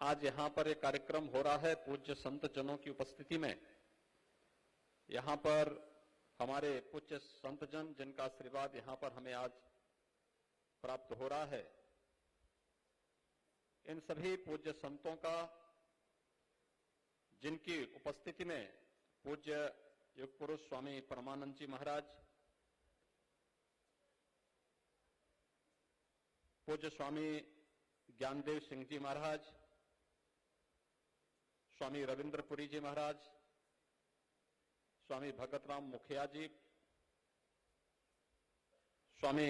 आज यहाँ पर एक कार्यक्रम हो रहा है पूज्य संत जनों की उपस्थिति में। यहाँ पर हमारे पूज्य संत जन जिनका आशीर्वाद यहाँ पर हमें आज प्राप्त हो रहा है, इन सभी पूज्य संतों का जिनकी उपस्थिति में पूज्य युग पुरुष स्वामी परमानंद जी महाराज, पूज्य स्वामी ज्ञानदेव सिंह जी महाराज, स्वामी रविंद्रपुरी जी महाराज, स्वामी भगत राम मुखिया जी, स्वामी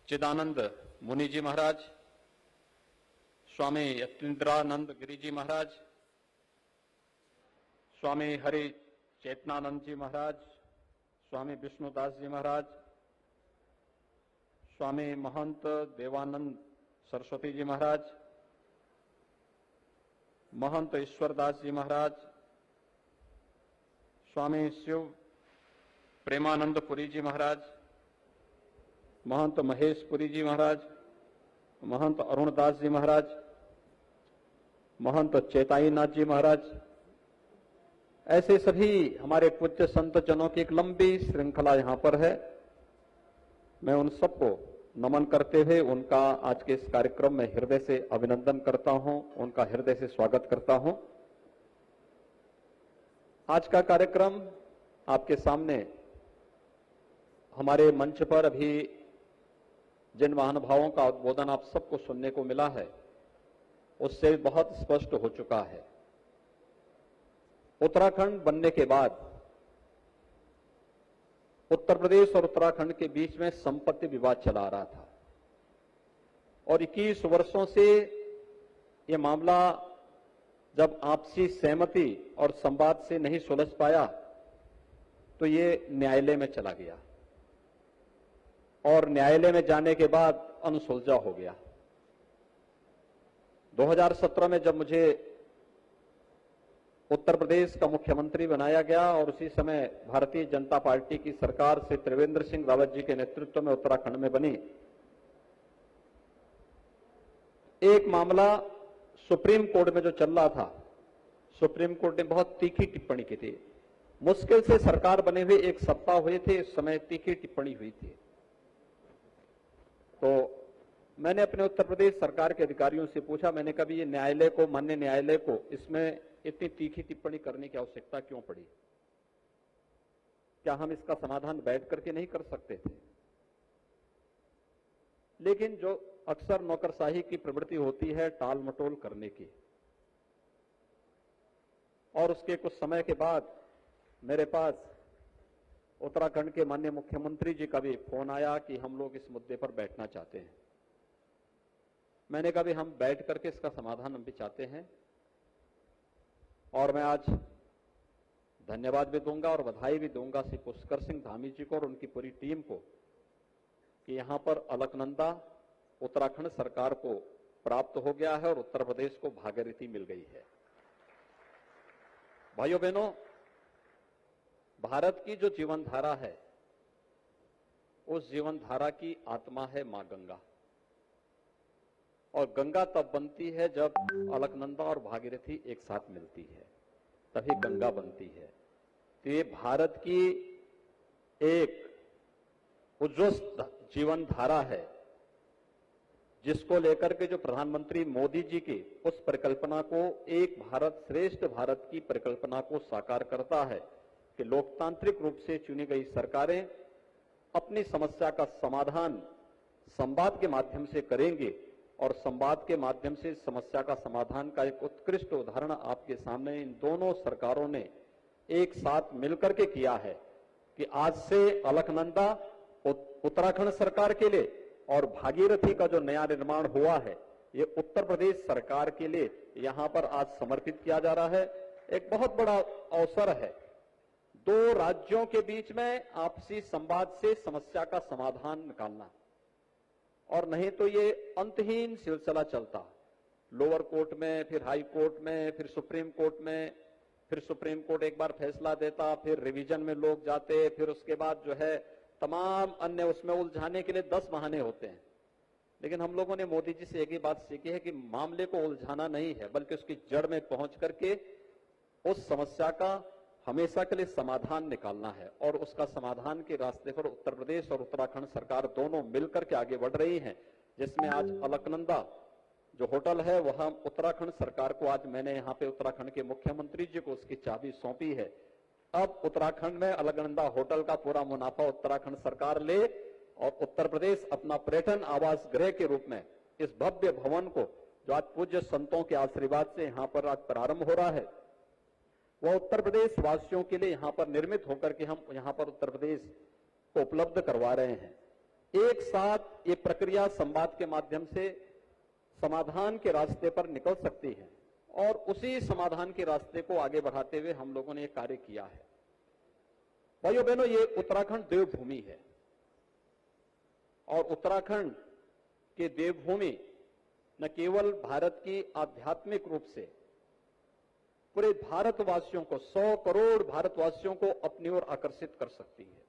चिदानंद मुनि जी महाराज, स्वामी यतीन्द्रानंद गिरी जी महाराज, स्वामी हरि चेतनानंद जी महाराज, स्वामी विष्णुदास जी महाराज, स्वामी महंत देवानंद सरस्वती जी महाराज, महंत ईश्वरदास जी महाराज, स्वामी शिव प्रेमानंद पुरी जी महाराज, महंत महेश पुरी जी महाराज, महंत अरुणदास जी महाराज, महंत चेताईनाथ जी महाराज, ऐसे सभी हमारे पूज्य संत जनों की एक लंबी श्रृंखला यहां पर है। मैं उन सबको नमन करते हुए उनका आज के इस कार्यक्रम में हृदय से अभिनंदन करता हूं, उनका हृदय से स्वागत करता हूं। आज का कार्यक्रम आपके सामने हमारे मंच पर अभी जिन महानुभावों का उद्बोधन आप सबको सुनने को मिला है, उससे बहुत स्पष्ट हो चुका है। उत्तराखंड बनने के बाद उत्तर प्रदेश और उत्तराखंड के बीच में संपत्ति विवाद चला रहा था और 21 वर्षों से यह मामला जब आपसी सहमति और संवाद से नहीं सुलझ पाया तो ये न्यायालय में चला गया और न्यायालय में जाने के बाद अनसुलझा हो गया। 2017 में जब मुझे उत्तर प्रदेश का मुख्यमंत्री बनाया गया और उसी समय भारतीय जनता पार्टी की सरकार से त्रिवेंद्र सिंह रावत जी के नेतृत्व में उत्तराखंड में बनी, एक मामला सुप्रीम कोर्ट में जो चल रहा था, सुप्रीम कोर्ट ने बहुत तीखी टिप्पणी की थी। मुश्किल से सरकार बने हुए एक सप्ताह हुए थे, इस समय तीखी टिप्पणी हुई थी। तो मैंने अपने उत्तर प्रदेश सरकार के अधिकारियों से पूछा, मैंने कभी ये न्यायालय को, माननीय न्यायालय को इसमें इतनी तीखी टिप्पणी करने की आवश्यकता क्यों पड़ी? क्या हम इसका समाधान बैठ करके नहीं कर सकते थे? लेकिन जो अक्सर नौकरशाही की प्रवृत्ति होती है टाल मटोल करने की, और उसके कुछ समय के बाद मेरे पास उत्तराखंड के माननीय मुख्यमंत्री जी का भी फोन आया कि हम लोग इस मुद्दे पर बैठना चाहते हैं। मैंने कहा भी हम बैठ करके इसका समाधान हम भी चाहते हैं, और मैं आज धन्यवाद भी दूंगा और बधाई भी दूंगा श्री पुष्कर सिंह धामी जी को और उनकी पूरी टीम को कि यहां पर अलकनंदा उत्तराखंड सरकार को प्राप्त हो गया है और उत्तर प्रदेश को भागीरथी मिल गई है। भाइयों बहनों, भारत की जो जीवन धारा है, उस जीवन धारा की आत्मा है मां गंगा, और गंगा तब बनती है जब अलकनंदा और भागीरथी एक साथ मिलती है, तभी गंगा बनती है। तो ये भारत की एक उज्ज्वल जीवन धारा है जिसको लेकर के जो प्रधानमंत्री मोदी जी की उस परिकल्पना को, एक भारत श्रेष्ठ भारत की परिकल्पना को साकार करता है कि लोकतांत्रिक रूप से चुनी गई सरकारें अपनी समस्या का समाधान संवाद के माध्यम से करेंगे, और संवाद के माध्यम से समस्या का समाधान का एक उत्कृष्ट उदाहरण आपके सामने इन दोनों सरकारों ने एक साथ मिलकर के किया है कि आज से अलकनंदा उत्तराखंड सरकार के लिए और भागीरथी का जो नया निर्माण हुआ है, ये उत्तर प्रदेश सरकार के लिए यहां पर आज समर्पित किया जा रहा है। एक बहुत बड़ा अवसर है दो राज्यों के बीच में आपसी संवाद से समस्या का समाधान निकालना, और नहीं तो ये अंतहीन सिलसिला चलता, लोअर कोर्ट में, फिर हाई कोर्ट में, फिर सुप्रीम कोर्ट में, फिर सुप्रीम कोर्ट एक बार फैसला देता, फिर रिवीजन में लोग जाते, फिर उसके बाद जो है तमाम अन्य उसमें उलझाने के लिए 10 बहाने होते हैं। लेकिन हम लोगों ने मोदी जी से एक ही बात सीखी है कि मामले को उलझाना नहीं है, बल्कि उसकी जड़ में पहुंच करके उस समस्या का हमेशा के लिए समाधान निकालना है। और उसका समाधान के रास्ते पर उत्तर प्रदेश और उत्तराखंड सरकार दोनों मिलकर के आगे बढ़ रही हैं, जिसमें आज अलकनंदा जो होटल है वहां उत्तराखंड सरकार को, आज मैंने यहाँ पे उत्तराखंड के मुख्यमंत्री जी को उसकी चाबी सौंपी है। अब उत्तराखंड में अलकनंदा होटल का पूरा मुनाफा उत्तराखंड सरकार ले और उत्तर प्रदेश अपना पर्यटन आवास गृह के रूप में इस भव्य भवन को, जो आज पूज्य संतों के आशीर्वाद से यहाँ पर आज प्रारंभ हो रहा है, वह उत्तर प्रदेश वासियों के लिए यहाँ पर निर्मित होकर के हम यहाँ पर उत्तर प्रदेश को उपलब्ध करवा रहे हैं। एक साथ ये प्रक्रिया संवाद के माध्यम से समाधान के रास्ते पर निकल सकती है और उसी समाधान के रास्ते को आगे बढ़ाते हुए हम लोगों ने ये कार्य किया है। भाइयों बहनों, ये उत्तराखंड देवभूमि है और उत्तराखंड के देवभूमि न केवल भारत की आध्यात्मिक रूप से पूरे भारतवासियों को, 100 करोड़ भारतवासियों को अपनी ओर आकर्षित कर सकती है,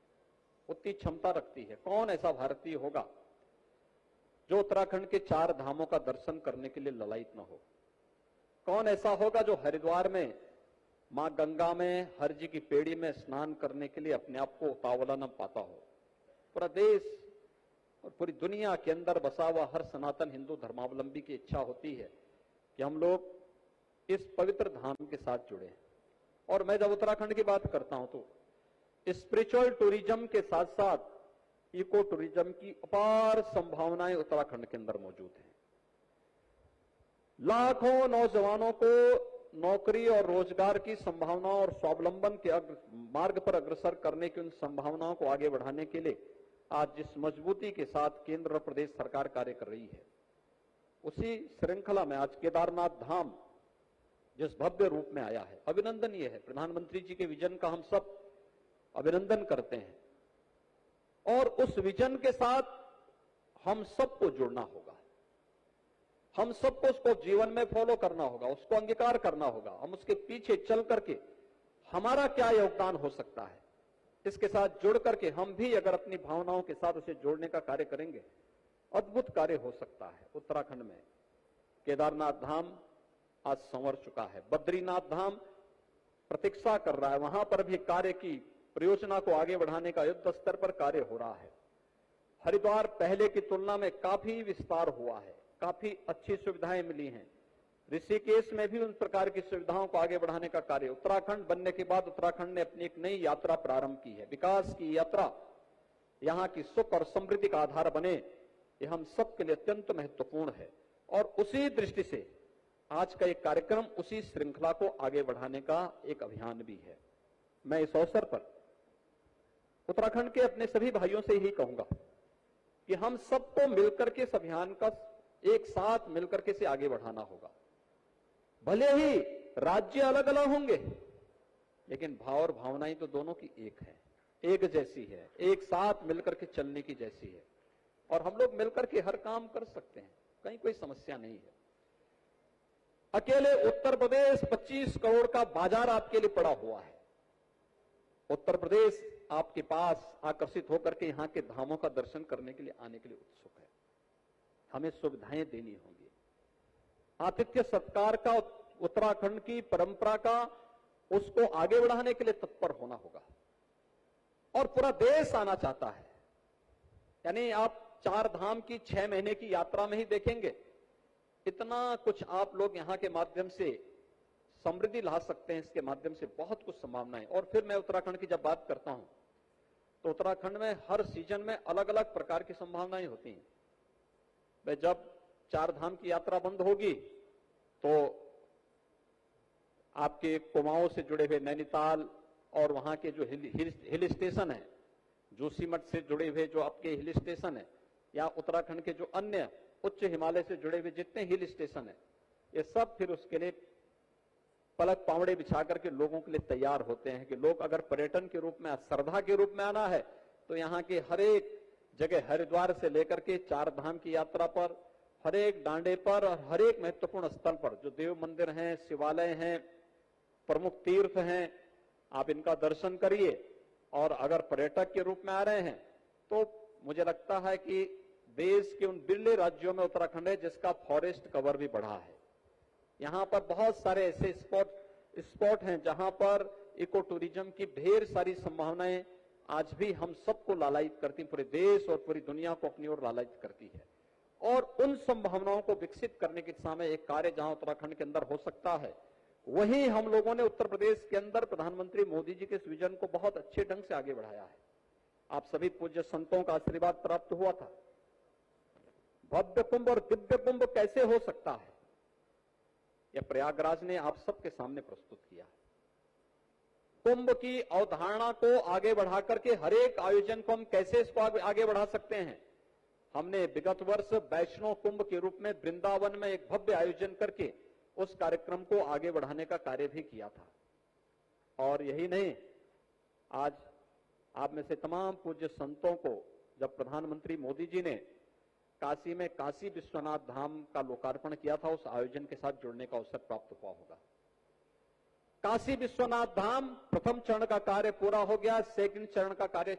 उतनी क्षमता रखती है। कौन ऐसा भारतीय होगा जो उत्तराखंड के 4 धामों का दर्शन करने के लिए ललायित न हो? कौन ऐसा होगा जो हरिद्वार में मां गंगा में हर जी की पेड़ी में स्नान करने के लिए अपने आप को उतावला न पाता हो? पूरा देश और पूरी दुनिया के अंदर बसा हुआ हर सनातन हिंदू धर्मावलंबी की इच्छा होती है कि हम लोग इस पवित्र धाम के साथ जुड़े। और मैं जब उत्तराखंड की बात करता हूं तो स्पिरिचुअल टूरिज्म के साथ साथ इको टूरिज्म की अपार संभावनाएं उत्तराखंड के अंदर मौजूद हैं। लाखों नौजवानों को नौकरी और रोजगार की संभावनाओं और स्वावलंबन के मार्ग पर अग्रसर करने की उन संभावनाओं को आगे बढ़ाने के लिए आज जिस मजबूती के साथ केंद्र और प्रदेश सरकार कार्य कर रही है, उसी श्रृंखला में आज केदारनाथ धाम जिस भव्य रूप में आया है, अभिनंदनीय है। प्रधानमंत्री जी के विजन का हम सब अभिनंदन करते हैं और उस विजन के साथ हम सबको जुड़ना होगा, हम सबको उसको जीवन में फॉलो करना होगा, उसको अंगीकार करना होगा। हम उसके पीछे चल करके हमारा क्या योगदान हो सकता है, इसके साथ जुड़ करके हम भी अगर अपनी भावनाओं के साथ उसे जोड़ने का कार्य करेंगे, अद्भुत कार्य हो सकता है। उत्तराखंड में केदारनाथ धाम आज संवर चुका है, बद्रीनाथ धाम प्रतीक्षा कर रहा है, वहां पर भी कार्य की परियोजना को आगे बढ़ाने का युद्ध स्तर पर कार्य हो रहा है। हरिद्वार पहले की तुलना में काफी विस्तार हुआ है, काफी अच्छी सुविधाएं मिली हैं। ऋषिकेश में भी उन प्रकार की सुविधाओं को आगे बढ़ाने का कार्य, उत्तराखंड बनने के बाद उत्तराखंड ने अपनी एक नई यात्रा प्रारंभ की है, विकास की यात्रा। यहां की सुख और समृद्धि का आधार बने, ये हम सबके लिए अत्यंत महत्वपूर्ण है। और उसी दृष्टि से आज का एक कार्यक्रम उसी श्रृंखला को आगे बढ़ाने का एक अभियान भी है। मैं इस अवसर पर उत्तराखंड के अपने सभी भाइयों से यही कहूंगा कि हम सबको मिलकर के इस अभियान का एक साथ मिलकर के इसे आगे बढ़ाना होगा। भले ही राज्य अलग अलग होंगे, लेकिन भाव और भावनाएं तो दोनों की एक है, एक जैसी है, एक साथ मिलकर के चलने की जैसी है। और हम लोग मिलकर के हर काम कर सकते हैं, कहीं कोई समस्या नहीं है। अकेले उत्तर प्रदेश 25 करोड़ का बाजार आपके लिए पड़ा हुआ है। उत्तर प्रदेश आपके पास आकर्षित होकर के यहां के धामों का दर्शन करने के लिए आने के लिए उत्सुक है। हमें सुविधाएं देनी होंगी, आतिथ्य सत्कार का, उत्तराखंड की परंपरा का, उसको आगे बढ़ाने के लिए तत्पर होना होगा। और पूरा देश आना चाहता है, यानी आप 4 धाम की 6 महीने की यात्रा में ही देखेंगे इतना कुछ आप लोग यहां के माध्यम से समृद्धि ला सकते हैं। इसके माध्यम से बहुत कुछ संभावनाएं। और फिर मैं उत्तराखंड की जब बात करता हूं तो उत्तराखंड में हर सीजन में अलग अलग प्रकार की संभावनाएं होती हैं। मैं जब 4 धाम की यात्रा बंद होगी तो आपके कुमाऊं से जुड़े हुए नैनीताल और वहां के जो हिल स्टेशन है, जोशीमठ से जुड़े हुए जो आपके हिल स्टेशन है, या उत्तराखंड के जो अन्य उच्च हिमालय से जुड़े हुए जितने हिल स्टेशन है, ये सब फिर उसके लिए पलक पावड़े बिछा करके लोगों के लिए तैयार होते हैं कि लोग अगर पर्यटन के रूप में, श्रद्धा के रूप में आना है तो यहाँ के हर एक जगह, हरिद्वार से लेकर के 4 धाम की यात्रा पर, हर एक डांडे पर और हर एक महत्वपूर्ण स्थल पर जो देव मंदिर हैं, शिवालय हैं, प्रमुख तीर्थ हैं, आप इनका दर्शन करिए। और अगर पर्यटक के रूप में आ रहे हैं तो मुझे लगता है कि देश के उन बिरले राज्यों में उत्तराखंड है जिसका फॉरेस्ट कवर भी बढ़ा है। यहां पर बहुत सारे ऐसे स्पॉट हैं जहां पर इको टूरिज्म की ढेर सारी संभावनाएं आज भी हम सबको लालायित करती, पूरे देश और पूरी दुनिया को अपनी ओर लालायित करती है। और उन संभावनाओं को विकसित करने की दिशा में एक कार्य जहां उत्तराखंड के अंदर हो सकता है, वहीं हम लोगों ने उत्तर प्रदेश के अंदर प्रधानमंत्री मोदी जी के इस विजन को बहुत अच्छे ढंग से आगे बढ़ाया है। आप सभी पूज्य संतों का आशीर्वाद प्राप्त हुआ था। भव्य कुंभ और दिव्य कुंभ कैसे हो सकता है, यह प्रयागराज ने आप सबके सामने प्रस्तुत किया। कुंभ की अवधारणा को आगे बढ़ा करके हर एक आयोजन को हम कैसे इसको आगे बढ़ा सकते हैं। हमने विगत वर्ष वैष्णो कुंभ के रूप में वृंदावन में एक भव्य आयोजन करके उस कार्यक्रम को आगे बढ़ाने का कार्य भी किया था। और यही नहीं, आज आप में से तमाम पूज्य संतों को जब प्रधानमंत्री मोदी जी ने काशी में काशी विश्वनाथ धाम का लोकार्पण किया था, उस आयोजन के साथ जुड़ने का अवसर प्राप्त हुआ होगा। काशी विश्वनाथ धाम प्रथम चरण का कार्य पूरा हो गया, सेकंड चरण का कार्य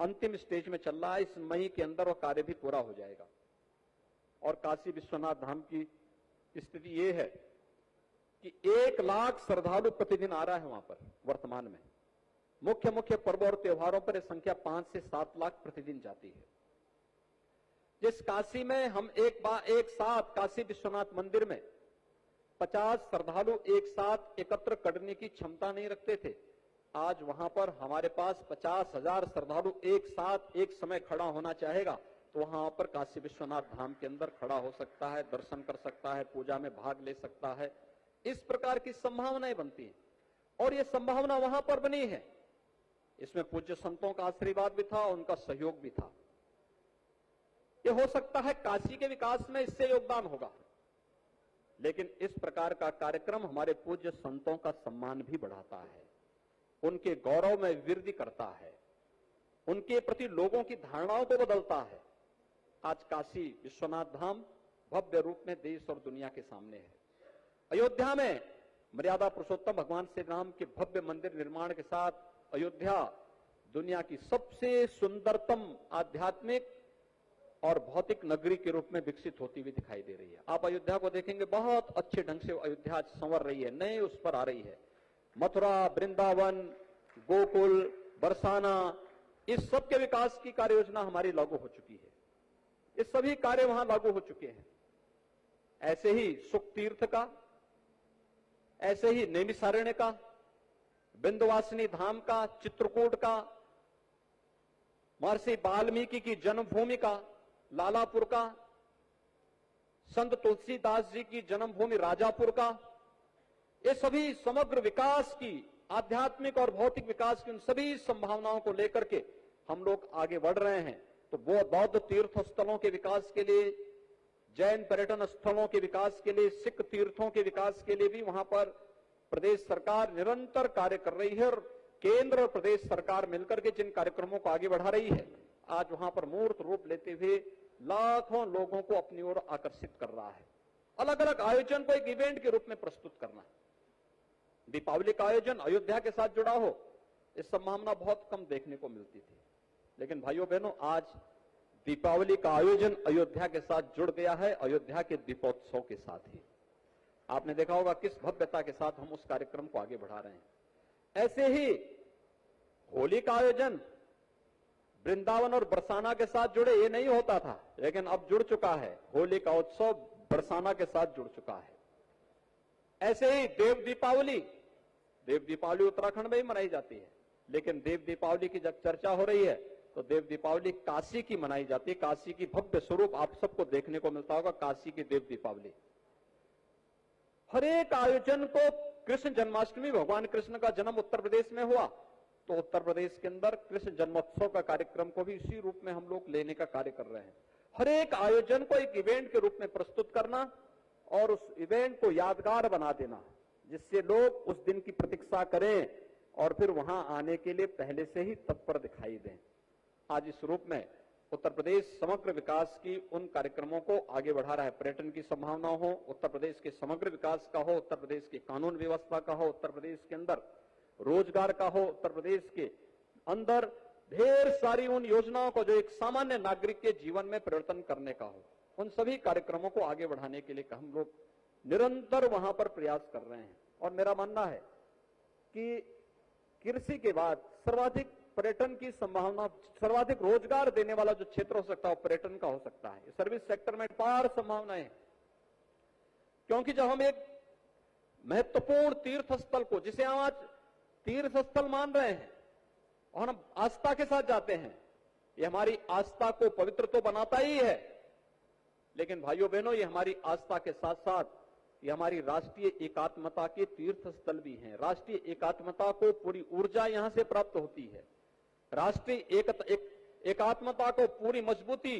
अंतिम स्टेज में चल रहा है। इस मई के अंदर वह कार्य भी पूरा हो जाएगा। और काशी विश्वनाथ धाम की स्थिति यह है कि 1 लाख श्रद्धालु प्रतिदिन आ रहा है वहां पर। वर्तमान में मुख्य मुख्य पर्वों और त्योहारों पर यह संख्या 5 से 7 लाख प्रतिदिन जाती है। जिस काशी में हम एक साथ काशी विश्वनाथ मंदिर में 50 श्रद्धालु एक साथ एकत्र करने की क्षमता नहीं रखते थे, आज वहां पर हमारे पास 50,000 श्रद्धालु एक साथ एक समय खड़ा होना चाहेगा तो वहां पर काशी विश्वनाथ धाम के अंदर खड़ा हो सकता है, दर्शन कर सकता है, पूजा में भाग ले सकता है। इस प्रकार की संभावनाएं बनती हैं और ये संभावना वहां पर बनी है। इसमें पूज्य संतों का आशीर्वाद भी था, उनका सहयोग भी था। ये हो सकता है काशी के विकास में इससे योगदान होगा, लेकिन इस प्रकार का कार्यक्रम हमारे पूज्य संतों का सम्मान भी बढ़ाता है, उनके गौरव में वृद्धि करता है, उनके प्रति लोगों की धारणाओं को बदलता है। आज काशी विश्वनाथ धाम भव्य रूप में देश और दुनिया के सामने है। अयोध्या में मर्यादा पुरुषोत्तम भगवान श्री राम के भव्य मंदिर निर्माण के साथ अयोध्या दुनिया की सबसे सुंदरतम आध्यात्मिक और भौतिक नगरी के रूप में विकसित होती हुई दिखाई दे रही है। आप अयोध्या को देखेंगे, बहुत अच्छे ढंग से अयोध्या संवर रही है, नए उस पर आ रही है। मथुरा, वृंदावन, गोकुल, बरसाना, इस सब के विकास की कार्य योजना हमारी लागू हो चुकी है। ये सभी कार्य वहां लागू हो चुके हैं। ऐसे ही सुख तीर्थ का, ऐसे ही नैमिषारण्य का, विंध्यवासिनी धाम का, चित्रकूट का, महर्षि वाल्मीकि की जन्मभूमि का लालापुर का, संत तुलसीदास जी की जन्मभूमि राजापुर का, ये सभी समग्र विकास की, आध्यात्मिक और भौतिक विकास की उन सभी संभावनाओं को लेकर के हम लोग आगे बढ़ रहे हैं। तो वो बौद्ध तीर्थ स्थलों के विकास के लिए, जैन पर्यटन स्थलों के विकास के लिए, सिख तीर्थों के विकास के लिए भी वहां पर प्रदेश सरकार निरंतर कार्य कर रही है। और केंद्र और प्रदेश सरकार मिलकर के जिन कार्यक्रमों को आगे बढ़ा रही है, आज वहां पर मूर्त रूप लेते हुए लाखों लोगों को अपनी ओर आकर्षित कर रहा है। अलग अलग आयोजन को एक इवेंट के रूप में प्रस्तुत करना। दीपावली का आयोजन अयोध्या के साथ जुड़ा हो, इस संभावना बहुत कम देखने को मिलती थी, लेकिन भाइयों बहनों आज दीपावली का आयोजन अयोध्या के साथ जुड़ गया है, अयोध्या के दीपोत्सव के साथ ही। आपने देखा होगा किस भव्यता के साथ हम उस कार्यक्रम को आगे बढ़ा रहे हैं। ऐसे ही होली का आयोजन वृंदावन और बरसाना के साथ जुड़े, ये नहीं होता था, लेकिन अब जुड़ चुका है। होली का उत्सव बरसाना के साथ जुड़ चुका है। ऐसे ही देव दीपावली उत्तराखंड में ही मनाई जाती है, लेकिन देव दीपावली की जब चर्चा हो रही है तो देव दीपावली काशी की मनाई जाती है। काशी की भव्य स्वरूप आप सबको देखने को मिलता होगा, काशी की देव दीपावली। हर एक आयोजन को, कृष्ण जन्माष्टमी, भगवान कृष्ण का जन्म उत्तर प्रदेश में हुआ, तो उत्तर प्रदेश के अंदर कृष्ण जन्मोत्सव का कार्यक्रम को भी इसी रूप में हम लोग लेने का कार्य कर रहे हैं। हर एक आयोजन को एक इवेंट के रूप में प्रस्तुत करना और उस इवेंट को यादगार बना देना, जिससे लोग उस दिन की प्रतीक्षा करें और फिर वहां आने के लिए पहले से ही तत्पर दिखाई दें। आज इस रूप में उत्तर प्रदेश समग्र विकास की उन कार्यक्रमों को आगे बढ़ा रहा है। पर्यटन की संभावना हो, उत्तर प्रदेश के समग्र विकास का हो, उत्तर प्रदेश की कानून व्यवस्था का हो, उत्तर प्रदेश के अंदर रोजगार का हो, उत्तर प्रदेश के अंदर ढेर सारी उन योजनाओं को जो एक सामान्य नागरिक के जीवन में परिवर्तन करने का हो, उन सभी कार्यक्रमों को आगे बढ़ाने के लिए हम लोग निरंतर वहां पर प्रयास कर रहे हैं। और मेरा मानना है कि कृषि के बाद सर्वाधिक पर्यटन की संभावना, सर्वाधिक रोजगार देने वाला जो क्षेत्र हो सकता है वो पर्यटन का हो सकता है। सर्विस सेक्टर में अपार संभावनाएं, क्योंकि जब हम एक महत्वपूर्ण तीर्थ स्थल को, जिसे हम आज तीर्थ स्थल मान रहे हैं और हम आस्था के साथ जाते हैं, ये हमारी आस्था को पवित्र तो बनाता ही है, लेकिन भाइयों बहनों ये हमारी आस्था के साथ साथ ये हमारी राष्ट्रीय एकात्मता के तीर्थ स्थल भी हैं। राष्ट्रीय एकात्मता को पूरी ऊर्जा यहां से प्राप्त होती है। राष्ट्रीय एकात्मता को पूरी मजबूती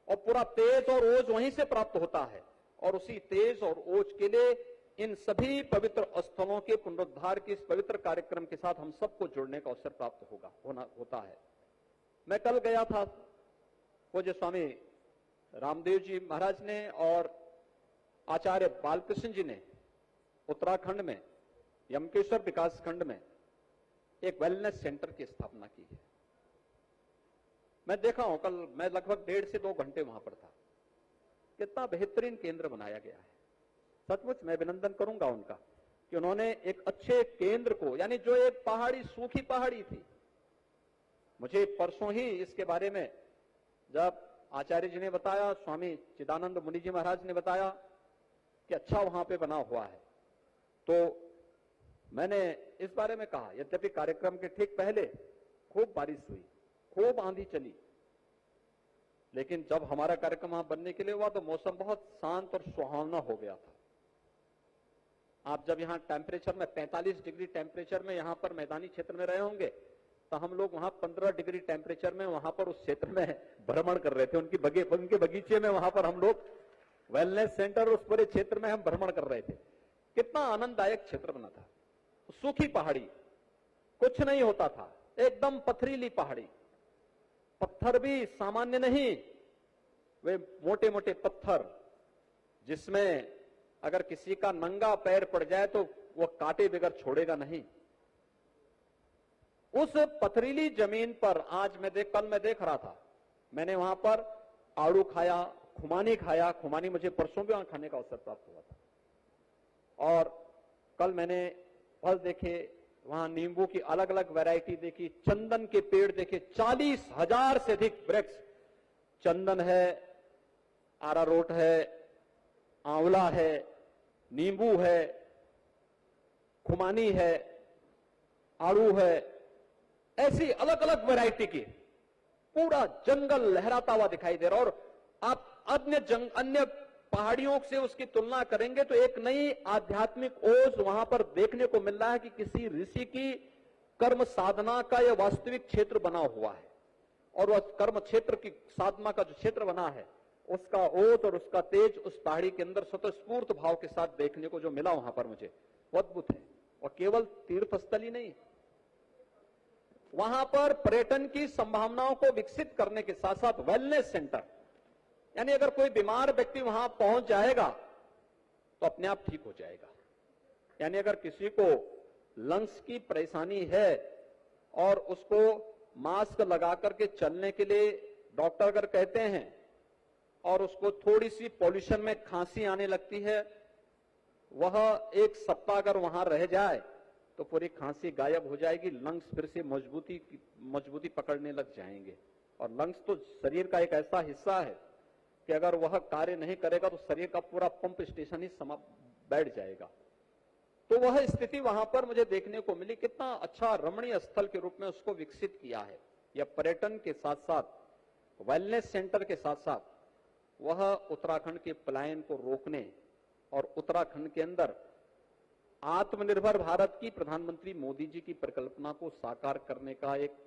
और पूरा तेज और ओज वहीं से प्राप्त होता है। और उसी तेज और ओज के लिए इन सभी पवित्र स्थलों के पुनरुद्धार के इस पवित्र कार्यक्रम के साथ हम सबको जुड़ने का अवसर प्राप्त होता है। मैं कल गया था, पूज्य स्वामी रामदेव जी महाराज ने और आचार्य बालकृष्ण जी ने उत्तराखंड में यमकेश्वर विकास खंड में एक वेलनेस सेंटर की स्थापना की है। मैं देखा हूं, कल मैं लगभग 1.5 से 2 घंटे वहां पर था। कितना बेहतरीन केंद्र बनाया गया है। सचमुच मैं अभिनंदन करूंगा उनका कि उन्होंने एक अच्छे केंद्र को, यानी जो एक पहाड़ी, सूखी पहाड़ी थी, मुझे परसों ही इसके बारे में जब आचार्य जी ने बताया, स्वामी चिदानंद मुनि जी महाराज ने बताया कि अच्छा वहां पे बना हुआ है, तो मैंने इस बारे में कहा। यद्यपि कार्यक्रम के ठीक पहले खूब बारिश हुई, खूब आंधी चली, लेकिन जब हमारा कार्यक्रम वहां बनने के लिए हुआ तो मौसम बहुत शांत और सुहावना हो गया था। आप जब यहां टेम्परेचर में 45 डिग्री टेम्परेचर में यहां पर मैदानी क्षेत्र में रहे होंगे, तो हम लोग वहां 15 डिग्री टेम्परेचर में वहां पर उस क्षेत्र में भ्रमण कर रहे थे। उनके बगीचे में वहां पर हम लोग वेलनेस सेंटर, उस पूरे क्षेत्र में हम भ्रमण कर रहे थे। कितना आनंददायक क्षेत्र बना था। सूखी पहाड़ी, कुछ नहीं होता था, एकदम पथरीली पहाड़ी, पत्थर भी सामान्य नहीं, वे मोटे मोटे पत्थर जिसमें अगर किसी का नंगा पैर पड़ जाए तो वो कांटे बगैर छोड़ेगा नहीं। उस पथरीली जमीन पर कल मैं देख रहा था, मैंने वहां पर आड़ू खाया, खुमानी खाया। खुमानी मुझे परसों भी वहां खाने का अवसर प्राप्त हुआ था। और कल मैंने फल देखे, वहां नींबू की अलग अलग वैरायटी देखी, चंदन के पेड़ देखे, 40,000 से अधिक वृक्ष, चंदन है, आरारोट है, आंवला है, नींबू है, खुमानी है, आड़ू है, ऐसी अलग अलग वैरायटी की पूरा जंगल लहराता हुआ दिखाई दे रहा। और आप अन्य पहाड़ियों से उसकी तुलना करेंगे तो एक नई आध्यात्मिक ओज वहां पर देखने को मिल रहा है कि किसी ऋषि की कर्म साधना का यह वास्तविक क्षेत्र बना हुआ है। और वह कर्म क्षेत्र की साधना का जो क्षेत्र बना है, उसका ओत और उसका तेज उस पहाड़ी के अंदर स्वतःस्फूर्त भाव के साथ देखने को जो मिला वहां पर मुझे, वो अद्भुत है। और केवल तीर्थ स्थल ही नहीं, वहां पर पर्यटन की संभावनाओं को विकसित करने के साथ साथ वेलनेस सेंटर, यानी अगर कोई बीमार व्यक्ति वहां पहुंच जाएगा तो अपने आप ठीक हो जाएगा। यानी अगर किसी को लंग्स की परेशानी है और उसको मास्क लगा करके चलने के लिए डॉक्टर अगर कहते हैं और उसको थोड़ी सी पॉल्यूशन में खांसी आने लगती है, वह 1 सप्ताह अगर वहां रह जाए तो पूरी खांसी गायब हो जाएगी, लंग्स फिर से मजबूती पकड़ने लग जाएंगे। और लंग्स तो शरीर का एक ऐसा हिस्सा है कि अगर वह कार्य नहीं करेगा तो शरीर का पूरा पंप स्टेशन ही बैठ जाएगा। तो वह स्थिति वहां पर मुझे देखने को मिली। कितना अच्छा रमणीय स्थल के रूप में उसको विकसित किया है। यह पर्यटन के साथ साथ, वेलनेस सेंटर के साथ साथ वह उत्तराखंड के पलायन को रोकने और उत्तराखंड के अंदर आत्मनिर्भर भारत की प्रधानमंत्री मोदी जी की परिकल्पना को साकार करने का एक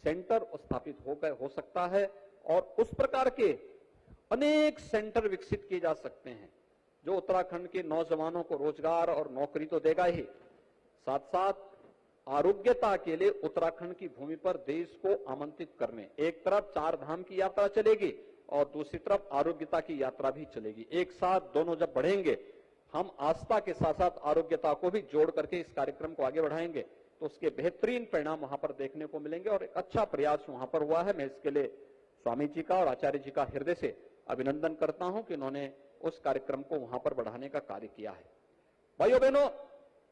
सेंटर स्थापित हो सकता है। और उस प्रकार के अनेक सेंटर विकसित किए जा सकते हैं जो उत्तराखंड के नौजवानों को रोजगार और नौकरी तो देगा ही, साथ साथ आरोग्यता के लिए उत्तराखंड की भूमि पर देश को आमंत्रित करने, एक तरफ 4 धाम की यात्रा चलेगी और दूसरी तरफ आरोग्यता की यात्रा भी चलेगी। एक साथ दोनों जब बढ़ेंगे, हम आस्था के साथ साथ आरोग्यता को भी जोड़ करके इस कार्यक्रम को आगे बढ़ाएंगे। तो उसके बेहतरीन परिणाम वहां पर देखने को मिलेंगे और एक अच्छा प्रयास वहां पर हुआ है। मैं इसके लिए स्वामी जी का और आचार्य जी का हृदय से अभिनंदन करता हूं कि उन्होंने उस कार्यक्रम को वहां पर बढ़ाने का कार्य किया है। भाइयों बहनों,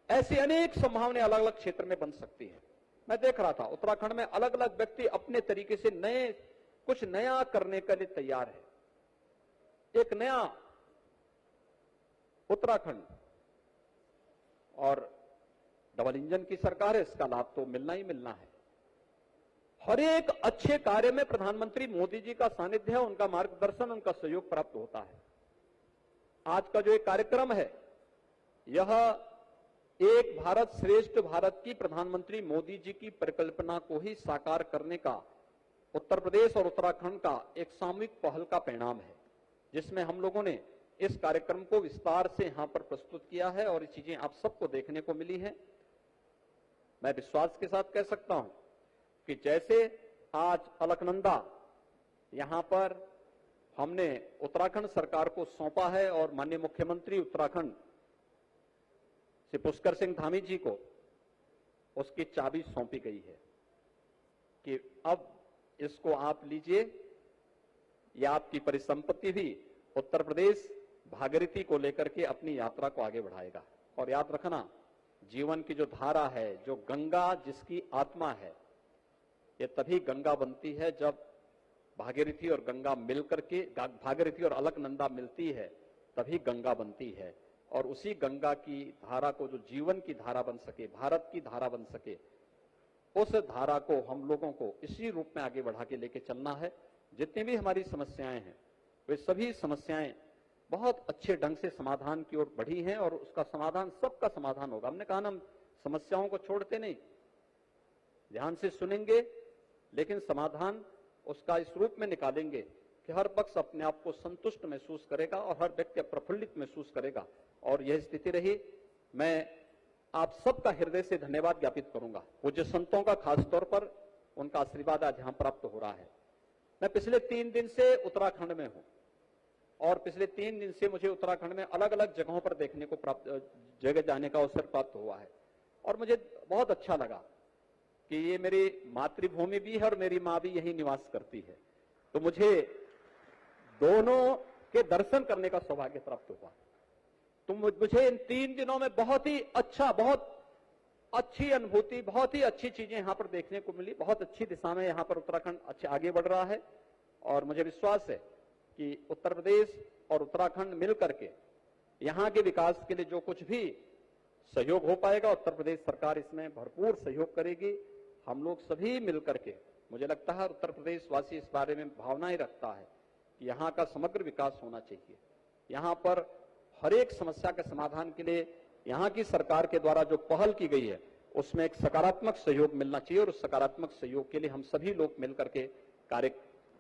ऐसी अनेक संभावनाएं अलग अलग क्षेत्र में बन सकती है। मैं देख रहा था उत्तराखंड में अलग अलग व्यक्ति अपने तरीके से कुछ नया करने के लिए तैयार है। एक नया उत्तराखंड और डबल इंजन की सरकार है, इसका लाभ तो मिलना ही मिलना है। हर एक अच्छे कार्य में प्रधानमंत्री मोदी जी का सानिध्य है, उनका मार्गदर्शन, उनका सहयोग प्राप्त होता है। आज का जो एक कार्यक्रम है, यह एक भारत श्रेष्ठ भारत की प्रधानमंत्री मोदी जी की परिकल्पना को ही साकार करने का उत्तर प्रदेश और उत्तराखंड का एक सामूहिक पहल का परिणाम है, जिसमें हम लोगों ने इस कार्यक्रम को विस्तार से यहां पर प्रस्तुत किया है और ये चीजें आप सबको देखने को मिली है। मैं विश्वास के साथ कह सकता हूं कि जैसे आज अलकनंदा यहां पर हमने उत्तराखंड सरकार को सौंपा है और माननीय मुख्यमंत्री उत्तराखंड श्री पुष्कर सिंह धामी जी को उसकी चाबी सौंपी गई है कि अब इसको आप लीजिए, यह आपकी परिसंपत्ति भी। उत्तर प्रदेश भागीरथी को लेकर के अपनी यात्रा को आगे बढ़ाएगा। और याद रखना, जीवन की जो धारा है, जो गंगा जिसकी आत्मा है, ये तभी गंगा बनती है जब भागीरथी और गंगा मिलकर के, भागीरथी और अलकनंदा मिलती है, तभी गंगा बनती है। और उसी गंगा की धारा को जो जीवन की धारा बन सके, भारत की धारा बन सके, उस धारा को हम लोगों को इसी रूप में आगे बढ़ा के लेके चलना है। जितनी भी हमारी समस्याएं हैं, वे सभी समस्याएं बहुत अच्छे ढंग से समाधान की ओर बढ़ी हैं और उसका समाधान, सबका समाधान होगा। हमने कहा ना, हम समस्याओं को छोड़ते नहीं, ध्यान से सुनेंगे, लेकिन समाधान उसका इस रूप में निकालेंगे कि हर पक्ष अपने आप को संतुष्ट महसूस करेगा और हर व्यक्ति प्रफुल्लित महसूस करेगा। और यह स्थिति रही। मैं आप सबका हृदय से धन्यवाद ज्ञापित करूंगा। पूज्य संतों का खासतौर पर उनका आशीर्वाद आज यहां प्राप्त हो रहा है। मैं पिछले 3 दिन से उत्तराखंड में हूं और पिछले 3 दिन से मुझे उत्तराखंड में अलग अलग जगहों पर देखने को जगह जाने का अवसर प्राप्त हुआ है और मुझे बहुत अच्छा लगा कि ये मेरी मातृभूमि भी है और मेरी मां भी यहीं निवास करती है। तो मुझे दोनों के दर्शन करने का सौभाग्य प्राप्त हुआ। तो मुझे इन 3 दिनों में बहुत ही अच्छा, बहुत अच्छी अनुभूति, बहुत ही अच्छी चीजें यहां पर देखने को मिली। बहुत अच्छी दिशा में यहां पर उत्तराखंड अच्छा आगे बढ़ रहा है और मुझे विश्वास है कि उत्तर प्रदेश और उत्तराखंड मिलकर के यहां के विकास के लिए जो कुछ भी सहयोग हो पाएगा, उत्तर प्रदेश सरकार इसमें भरपूर सहयोग करेगी। हम लोग सभी मिलकर के, मुझे लगता है उत्तर प्रदेश वासी इस बारे में भावनाएं रखता है कि यहां का समग्र विकास होना चाहिए। यहां पर हर एक समस्या के समाधान के लिए यहां की सरकार के द्वारा जो पहल की गई है, उसमें एक सकारात्मक सहयोग मिलना चाहिए और उस सकारात्मक सहयोग के लिए हम सभी लोग मिलकर के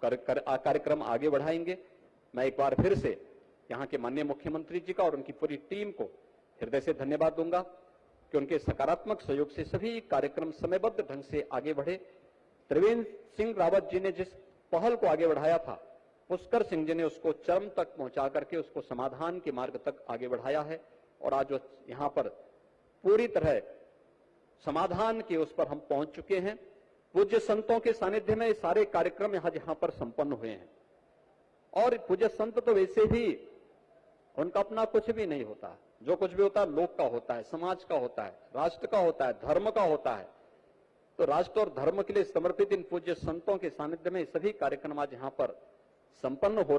कार्यक्रम आगे बढ़ाएंगे। मैं एक बार फिर से यहां के माननीय मुख्यमंत्री जी का और उनकी पूरी टीम को हृदय से धन्यवाद दूंगा कि उनके सकारात्मक सहयोग से सभी कार्यक्रम समयबद्ध ढंग से आगे बढ़े। त्रिवेंद्र सिंह रावत जी ने जिस पहल को आगे बढ़ाया था, पुष्कर सिंह जी ने उसको चरम तक पहुंचा करके उसको समाधान के मार्ग तक आगे बढ़ाया है और आज यहां पर पूरी तरह समाधान के उस पर हम पहुंच चुके हैं। पूज्य संतों के सानिध्य में सारे कार्यक्रम यहां पर संपन्न हुए हैं और पूज्य संत तो वैसे भी उनका अपना कुछ भी नहीं होता, जो कुछ भी होता है लोक का होता है, समाज का होता है, राष्ट्र का होता है, धर्म का होता है। तो राष्ट्र और धर्म के लिए समर्पित इन पूज्य संतों के सानिध्य में सभी कार्यक्रम आज यहां पर संपन्न हो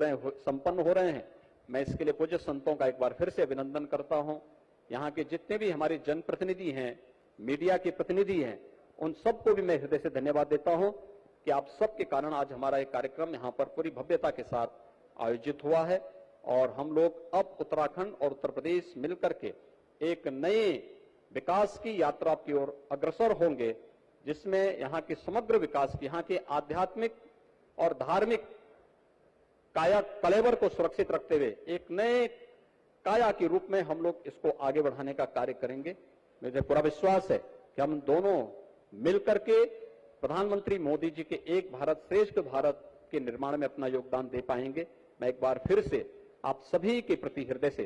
रहे हैं। मैं इसके लिए पूज्य संतों का एक बार फिर से अभिनंदन करता हूं। यहाँ के जितने भी हमारे जनप्रतिनिधि हैं, मीडिया के प्रतिनिधि हैं, उन सबको भी मैं हृदय से धन्यवाद देता हूं कि आप सबके कारण आज हमारा एक कार्यक्रम यहाँ पर पूरी भव्यता के साथ आयोजित हुआ है और हम लोग अब उत्तराखंड और उत्तर प्रदेश मिलकर के एक नए विकास की यात्रा की ओर अग्रसर होंगे, जिसमें यहाँ के समग्र विकास की, यहाँ के आध्यात्मिक और धार्मिक काया कलेवर को सुरक्षित रखते हुए एक नए काया के रूप में हम लोग इसको आगे बढ़ाने का कार्य करेंगे। मुझे पूरा विश्वास है कि हम दोनों मिलकर के प्रधानमंत्री मोदी जी के एक भारत श्रेष्ठ भारत के निर्माण में अपना योगदान दे पाएंगे। मैं एक बार फिर से आप सभी के प्रति हृदय से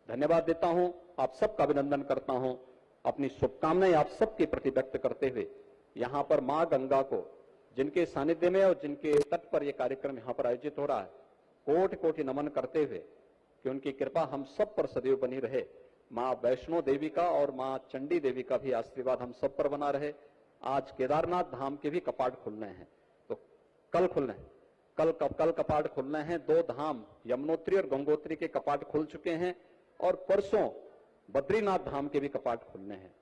धन्यवाद देता हूं, आप सबका अभिनंदन करता हूं। अपनी शुभकामनाएं आप सबके प्रति व्यक्त करते हुए यहां पर मां गंगा को, जिनके सानिध्य में और जिनके तट पर यह कार्यक्रम यहां पर आयोजित हो रहा है, कोटि कोटि नमन करते हुए कि उनकी कृपा हम सब पर सदैव बनी रहे। मां वैष्णो देवी का और मां चंडी देवी का भी आशीर्वाद हम सब पर बना रहे। आज केदारनाथ धाम के भी कपाट खुलने हैं, तो कल खुलने हैं, कल कपाट खुलने हैं। 2 धाम यमुनोत्री और गंगोत्री के कपाट खुल चुके हैं और परसों बद्रीनाथ धाम के भी कपाट खुलने हैं।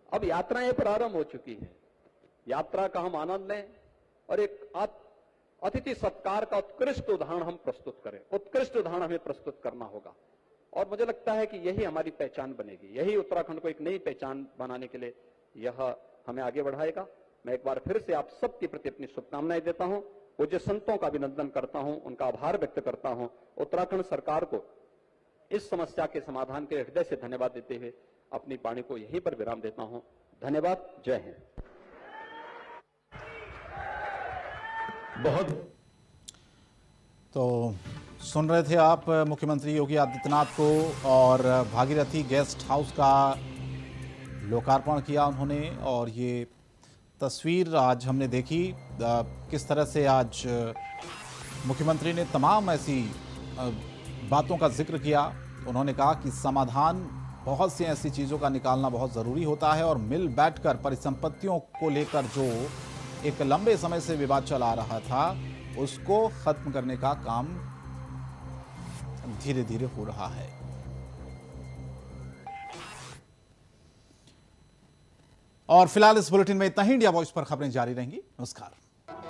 अब यात्राएं प्रारंभ हो चुकी हैं। यात्रा का हम आनंद लें और एक अतिथि सत्कार का उत्कृष्ट उदाहरण हम प्रस्तुत करें। उत्कृष्ट उदाहरण हमें प्रस्तुत करना होगा और मुझे लगता है कि यही हमारी पहचान बनेगी। यही उत्तराखंड को एक नई पहचान बनाने के लिए यह हमें आगे बढ़ाएगा। मैं एक बार फिर से आप सबके प्रति अपनी शुभकामनाएं देता हूं, पूज्य संतों का अभिनंदन करता हूं, उनका आभार व्यक्त करता हूं। उत्तराखंड सरकार को इस समस्या के समाधान के हृदय से धन्यवाद देते हुए अपनी वाणी को यहीं पर विराम देता हूं। धन्यवाद। जय हिंद। बहुत तो सुन रहे थे आप मुख्यमंत्री योगी आदित्यनाथ को, और भागीरथी गेस्ट हाउस का लोकार्पण किया उन्होंने। और ये तस्वीर आज हमने देखी किस तरह से आज मुख्यमंत्री ने तमाम ऐसी बातों का जिक्र किया। उन्होंने कहा कि समाधान बहुत सी ऐसी चीज़ों का निकालना बहुत ज़रूरी होता है और मिल बैठकर परिसंपत्तियों को लेकर जो एक लंबे समय से विवाद चला आ रहा था उसको खत्म करने का काम धीरे धीरे हो रहा है। और फिलहाल इस बुलेटिन में इतना ही। इंडिया वॉइस पर खबरें जारी रहेंगी। नमस्कार।